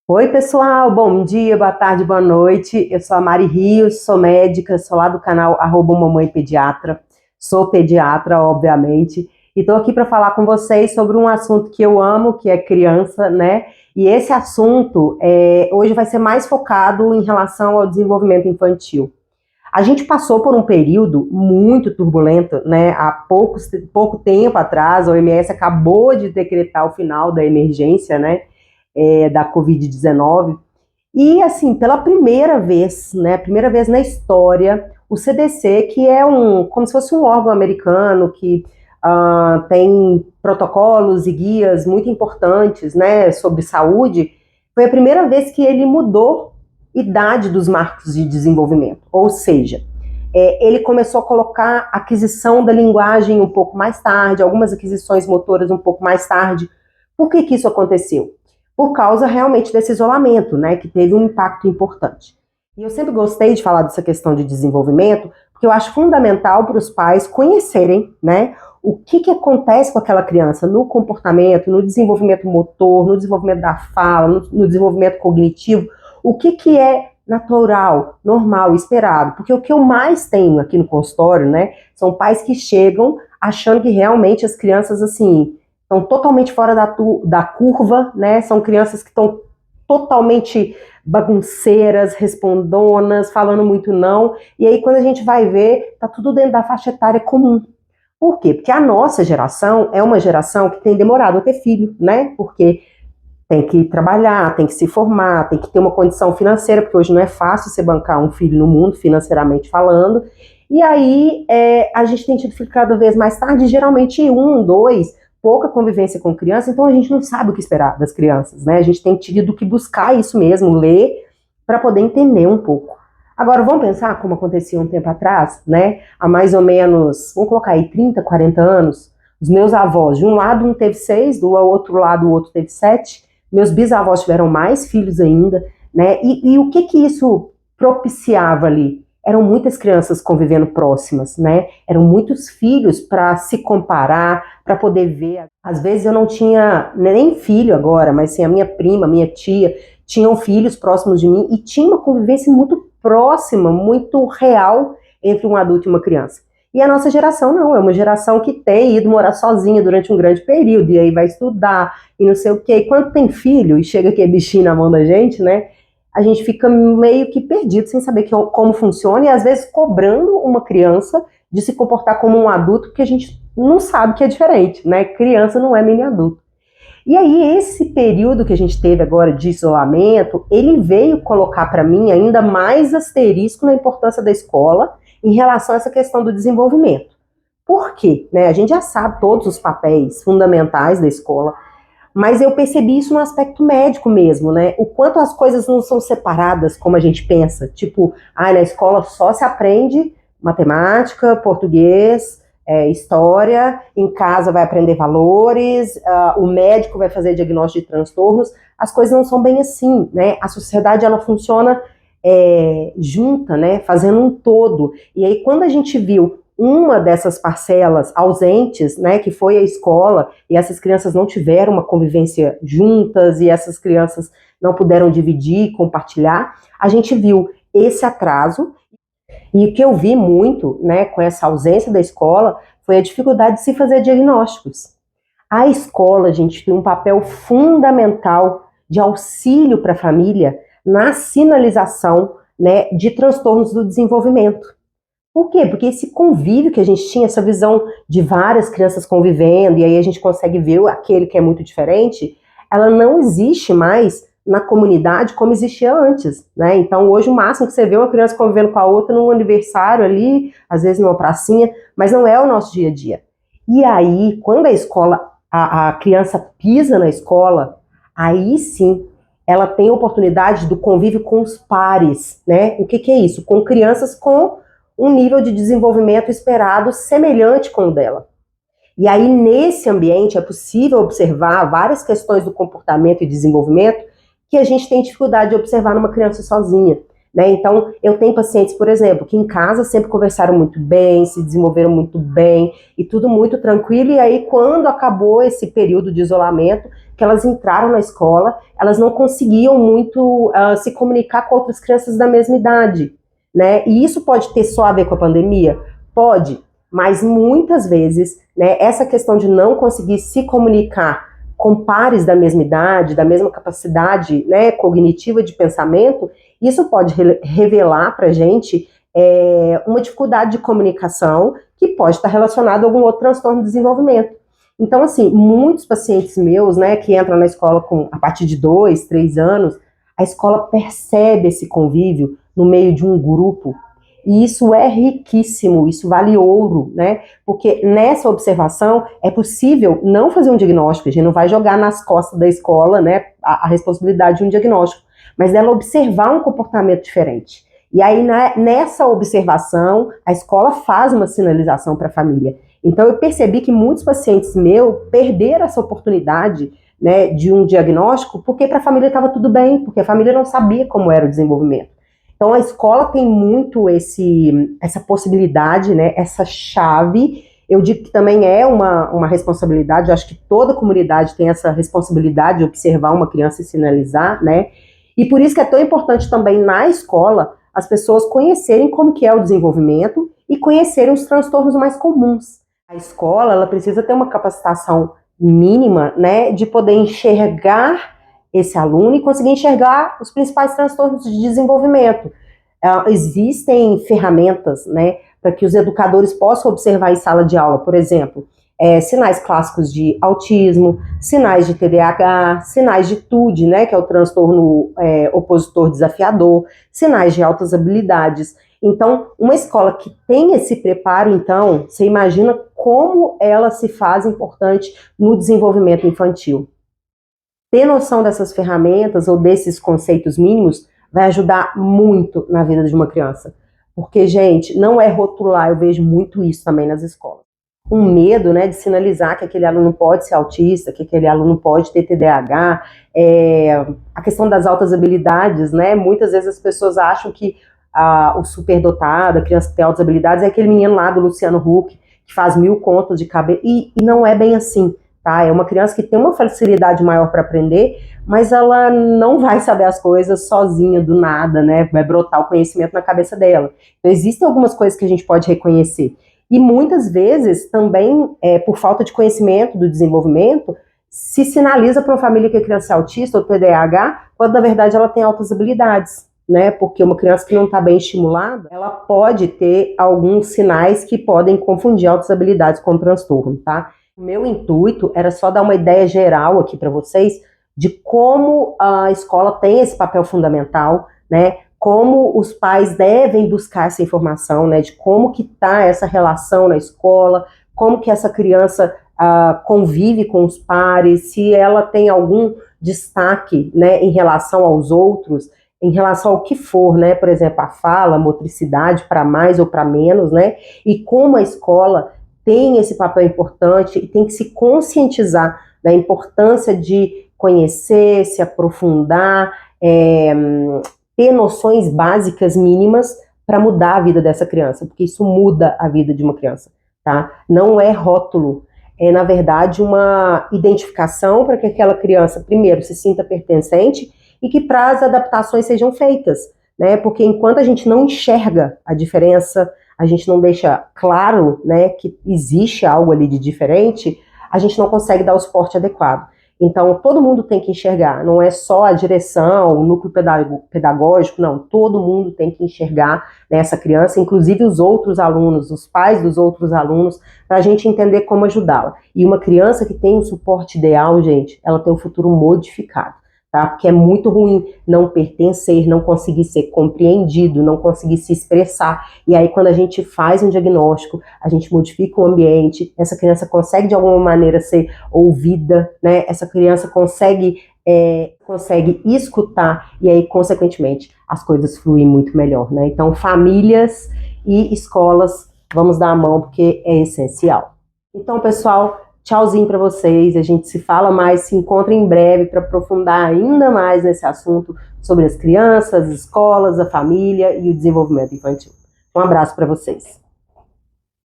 Oi, pessoal, bom dia, boa tarde, boa noite. Eu sou a Mari Rios, sou médica, sou lá do canal @mamãe pediatra. Sou pediatra, obviamente, e estou aqui para falar com vocês sobre um assunto que eu amo, que é criança, né? E esse assunto hoje vai ser mais focado em relação ao desenvolvimento infantil. A gente passou por um período muito turbulento, né? Há pouco tempo atrás, a OMS acabou de decretar o final da emergência, né? Da Covid-19. E, assim, pela primeira vez, né, primeira vez na história, o CDC, que é como se fosse um órgão americano que tem protocolos e guias muito importantes, né, sobre saúde, foi a primeira vez que ele mudou idade dos marcos de desenvolvimento. Ou seja, ele começou a colocar a aquisição da linguagem um pouco mais tarde, algumas aquisições motoras um pouco mais tarde. Por que isso aconteceu? Por causa realmente desse isolamento, né, que teve um impacto importante. E eu sempre gostei de falar dessa questão de desenvolvimento, porque eu acho fundamental para os pais conhecerem, né, o que acontece com aquela criança no comportamento, no desenvolvimento motor, no desenvolvimento da fala, no desenvolvimento cognitivo, o que é natural, normal, esperado. Porque o que eu mais tenho aqui no consultório, né, são pais que chegam achando que realmente as crianças, assim, estão totalmente fora da curva, né? São crianças que estão totalmente bagunceiras, respondonas, falando muito não. E aí, quando a gente vai ver, tá tudo dentro da faixa etária comum. Por quê? Porque a nossa geração é uma geração que tem demorado a ter filho, né? Porque tem que trabalhar, tem que se formar, tem que ter uma condição financeira, porque hoje não é fácil você bancar um filho no mundo, financeiramente falando. E aí a gente tem tido filho cada vez mais tarde, geralmente um, dois, pouca convivência com criança, então a gente não sabe o que esperar das crianças, né? A gente tem tido que buscar isso mesmo, ler, para poder entender um pouco. Agora, vamos pensar como acontecia um tempo atrás, né? Há mais ou menos, vamos colocar aí 30, 40 anos, os meus avós, de um lado um teve 6, do outro lado o outro teve 7, meus bisavós tiveram mais filhos ainda, né? E o que isso propiciava ali? Eram muitas crianças convivendo próximas, né? Eram muitos filhos para se comparar, para poder ver. Às vezes eu não tinha nem filho agora, mas sim a minha prima, minha tia, tinham filhos próximos de mim e tinha uma convivência muito próxima, muito real entre um adulto e uma criança. E a nossa geração não, é uma geração que tem ido morar sozinha durante um grande período, e aí vai estudar, e não sei o quê. E quando tem filho, e chega aquele bichinho na mão da gente, né, a gente fica meio que perdido, sem saber como funciona, e às vezes cobrando uma criança de se comportar como um adulto, porque a gente não sabe que é diferente, né, criança não é mini adulto. E aí esse período que a gente teve agora de isolamento, ele veio colocar para mim ainda mais asterisco na importância da escola em relação a essa questão do desenvolvimento. Por quê? Né? A gente já sabe todos os papéis fundamentais da escola, mas eu percebi isso no aspecto médico mesmo, né? O quanto as coisas não são separadas como a gente pensa. Tipo, na escola só se aprende matemática, português, história, em casa vai aprender valores, o médico vai fazer diagnóstico de transtornos. As coisas não são bem assim, né? A sociedade, ela funciona junta, né? Fazendo um todo. E aí, quando a gente viu uma dessas parcelas ausentes, né, que foi a escola, e essas crianças não tiveram uma convivência juntas, e essas crianças não puderam dividir, compartilhar, a gente viu esse atraso, e o que eu vi muito, né, com essa ausência da escola, foi a dificuldade de se fazer diagnósticos. A escola, gente, tem um papel fundamental de auxílio para a família na sinalização, né, de transtornos do desenvolvimento. Por quê? Porque esse convívio que a gente tinha, essa visão de várias crianças convivendo, e aí a gente consegue ver aquele que é muito diferente, ela não existe mais na comunidade como existia antes, né? Então hoje o máximo que você vê é uma criança convivendo com a outra num aniversário ali, às vezes numa pracinha, mas não é o nosso dia a dia. E aí, quando a escola, a criança pisa na escola, aí sim ela tem a oportunidade do convívio com os pares, né? O que é isso? Com crianças com um nível de desenvolvimento esperado semelhante com o dela. E aí, nesse ambiente, é possível observar várias questões do comportamento e desenvolvimento que a gente tem dificuldade de observar numa criança sozinha. né? Então, eu tenho pacientes, por exemplo, que em casa sempre conversaram muito bem, se desenvolveram muito bem, e tudo muito tranquilo, e aí quando acabou esse período de isolamento, que elas entraram na escola, elas não conseguiam muito se comunicar com outras crianças da mesma idade, né? E isso pode ter só a ver com a pandemia? Pode, mas muitas vezes, né, essa questão de não conseguir se comunicar com pares da mesma idade, da mesma capacidade, né, cognitiva de pensamento, isso pode revelar para a gente uma dificuldade de comunicação que pode estar relacionada a algum outro transtorno de desenvolvimento. Então, assim, muitos pacientes meus, né, que entram na escola a partir de 2, 3 anos, a escola percebe esse convívio no meio de um grupo, e isso é riquíssimo, isso vale ouro, né? Porque nessa observação é possível não fazer um diagnóstico, a gente não vai jogar nas costas da escola, né, a responsabilidade de um diagnóstico, mas dela observar um comportamento diferente. E aí, nessa observação, a escola faz uma sinalização para a família. Então, eu percebi que muitos pacientes meus perderam essa oportunidade, né, de um diagnóstico, porque para a família estava tudo bem, porque a família não sabia como era o desenvolvimento. Então, a escola tem muito essa possibilidade, né, essa chave. Eu digo que também é uma responsabilidade, eu acho que toda comunidade tem essa responsabilidade de observar uma criança e sinalizar, né? E por isso que é tão importante também na escola as pessoas conhecerem como que é o desenvolvimento e conhecerem os transtornos mais comuns. A escola, ela precisa ter uma capacitação mínima, né, de poder enxergar esse aluno e conseguir enxergar os principais transtornos de desenvolvimento. Existem ferramentas, né, para que os educadores possam observar em sala de aula, por exemplo, sinais clássicos de autismo, sinais de TDAH, sinais de TUD, né, que é o transtorno opositor desafiador, sinais de altas habilidades. Então, uma escola que tem esse preparo, então, você imagina como ela se faz importante no desenvolvimento infantil. Ter noção dessas ferramentas ou desses conceitos mínimos vai ajudar muito na vida de uma criança. Porque, gente, não é rotular, eu vejo muito isso também nas escolas. Um medo, né, de sinalizar que aquele aluno pode ser autista, que aquele aluno pode ter TDAH, a questão das altas habilidades, né, muitas vezes as pessoas acham que o superdotado, a criança que tem altas habilidades, é aquele menino lá do Luciano Huck, que faz 1000 contas de cabeça, e não é bem assim. Tá? É uma criança que tem uma facilidade maior para aprender, mas ela não vai saber as coisas sozinha, do nada, né? Vai brotar o conhecimento na cabeça dela. Então, existem algumas coisas que a gente pode reconhecer. E muitas vezes, também, por falta de conhecimento do desenvolvimento, se sinaliza para uma família que a criança é autista ou TDAH, quando na verdade ela tem altas habilidades, né? Porque uma criança que não está bem estimulada, ela pode ter alguns sinais que podem confundir altas habilidades com transtorno, tá? O meu intuito era só dar uma ideia geral aqui para vocês de como a escola tem esse papel fundamental, né? Como os pais devem buscar essa informação, né? De como que tá essa relação na escola, como que essa criança convive com os pares, se ela tem algum destaque, né? Em relação aos outros, em relação ao que for, né? Por exemplo, a fala, a motricidade, para mais ou para menos, né? E como a escola tem esse papel importante e tem que se conscientizar da importância de conhecer, se aprofundar, ter noções básicas mínimas para mudar a vida dessa criança, porque isso muda a vida de uma criança, tá? Não é rótulo, é na verdade uma identificação para que aquela criança, primeiro, se sinta pertencente e que para as adaptações sejam feitas, né? Porque enquanto a gente não enxerga a diferença, a gente não deixa claro, né, que existe algo ali de diferente, a gente não consegue dar o suporte adequado. Então, todo mundo tem que enxergar, não é só a direção, o núcleo pedagógico, não, todo mundo tem que enxergar, né, essa criança, inclusive os outros alunos, os pais dos outros alunos, para a gente entender como ajudá-la. E uma criança que tem um suporte ideal, gente, ela tem um futuro modificado. Tá? Porque é muito ruim não pertencer, não conseguir ser compreendido, não conseguir se expressar. E aí, quando a gente faz um diagnóstico, a gente modifica o ambiente, essa criança consegue de alguma maneira ser ouvida, né? Essa criança consegue escutar, e aí, consequentemente, as coisas fluem muito melhor, né? Então, famílias e escolas, vamos dar a mão, porque é essencial. Então, pessoal, Tchauzinho para vocês, a gente se fala mais, se encontra em breve para aprofundar ainda mais nesse assunto sobre as crianças, as escolas, a família e o desenvolvimento infantil. Um abraço para vocês.